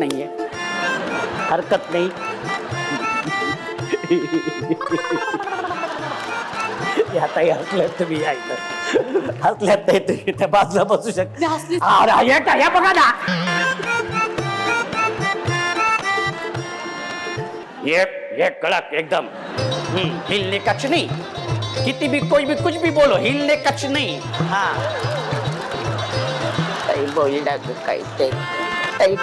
नाहीये, हरकत नाही. आता हसल्यात तुम्ही हसल्यात नाही तुम्ही त्या बाजूला बसू शकता. अरे बघा ना, ये कड़क एकदम. हिलने कच नहीं, किती भी कोई भी कुछ भी बोलो, हिलने कच नहीं. हाँ काही बोलला ग,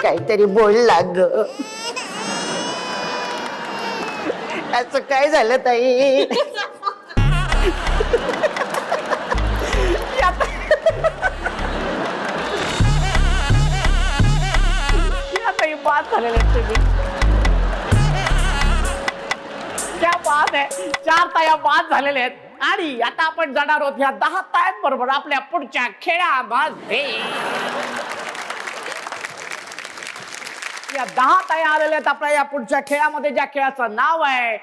काहीतरी बोलला ग. असं काय झालं ताई? ताई बात झालेलं तुम्ही, क्या बात आहे. 4 ताया बाद झालेल्या आहेत आणि आता आपण जाणार आहोत ह्या 10 तायांबरोबर आपल्या पुढच्या खेळामध्ये. या 10 ताया आलेल्या आहेत आपल्या या पुढच्या खेळामध्ये, ज्या खेळाचं नाव आहे.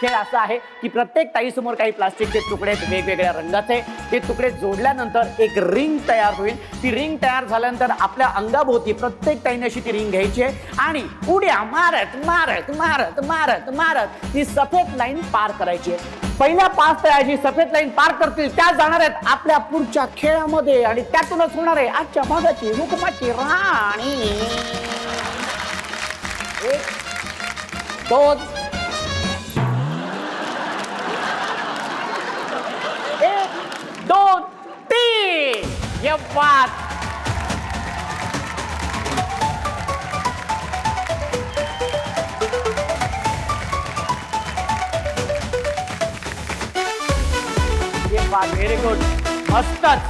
खेळ असा आहे की प्रत्येक ताईसमोर काही प्लास्टिकचे तुकडे आहेत वेगवेगळ्या रंगाचे. ते तुकडे जोडल्यानंतर एक रिंग तयार होईल. ती रिंग तयार झाल्यानंतर आपल्या अंगाभोवती प्रत्येक ताईने अशी ती रिंग घ्यायची आहे आणि उड्या मारत मारत मारत मारत मारत ती सफेद लाईन पार करायची आहे. पहिल्या 5 ताया जी सफेद लाईन पार करतील त्या जाणार आहेत आपल्या पुढच्या खेळामध्ये आणि त्यातूनच होणार आहे आजच्या भागाची हुकुमाची राणी. 1 2 2 3. ये बात. ये बात, व्हेरी गुड, मस्तच.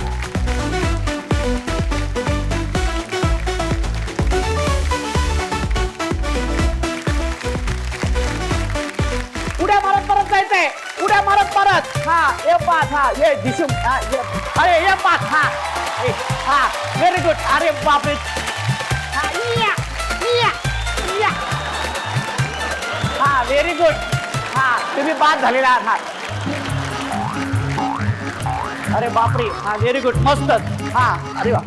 उड्या मारत परत जायचंय, उड्या मारत परत. हा ये बात. हा ये दिशू. हा ये, अरे ये बात. हा हा व्हेरी गुड. अरे बापरे. हा या या या. हा व्हेरी गुड. हा तुम्ही बाद झालेला आहात. हा अरे बापरे. हा व्हेरी गुड, मस्तच. हा अरे वा.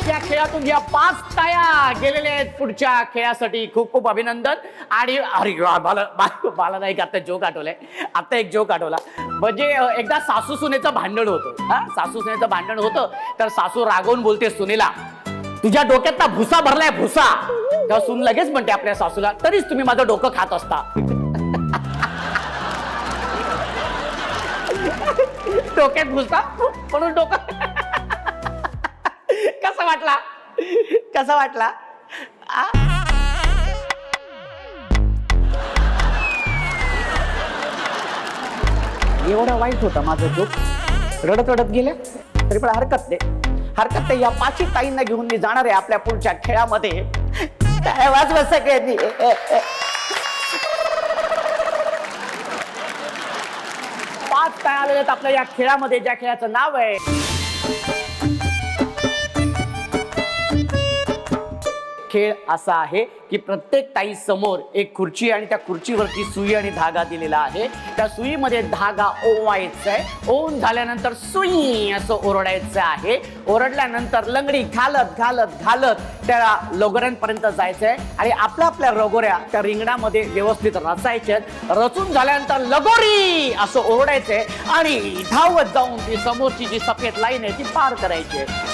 या खेळातून या 5 ताया गेलेल्या आहेत पुढच्या खेळासाठी. खूप खूप अभिनंदन. आणि अरे मला नाही का आता जोक आठवलाय. आता एक जोक आठवला. म्हणजे एकदा सासू सुनेचं भांडण होतं. हा सासू सुनेचं भांडण होतं तर सासू रागवून बोलते सुनेला, तुझ्या डोक्यात ना भुसा भरलाय भुसा. तेव्हा सून लगेच म्हणते आपल्या सासूला, तरीच तुम्ही माझं डोकं खात असता. डोक्यात भुसा म्हणून डोकं. कसा वाटला, कसा वाटला? एवढा वाईट होता माझा जोक, रडत रडत गेले तरी पण हरकत नाही. या 5 ताईंना घेऊन मी जाणार आहे आपल्या पुढच्या खेळामध्ये. काय वाजवा सगळ्यांनी. 5 ताया आलेल्या आहेत आपल्या या खेळामध्ये, ज्या खेळाचं नाव आहे. खेळ असा आहे की प्रत्येक ताई समोर एक खुर्ची आणि त्या खुर्चीवरती सुई आणि धागा दिलेला आहे. त्या सुईमध्ये धागा ओवायचा आहे. ओवून झाल्यानंतर सुई असं ओरडायचं आहे. ओरडल्यानंतर लंगडी घालत घालत घालत त्या लगोऱ्यांपर्यंत जायचं आहे आणि आपल्या लगोऱ्या त्या रिंगणामध्ये व्यवस्थित रचायच्या. रचून झाल्यानंतर लगोरी असं ओरडायचंय आणि धावत जाऊन ती समोरची जी सफेद लाईन आहे ती पार करायची आहे.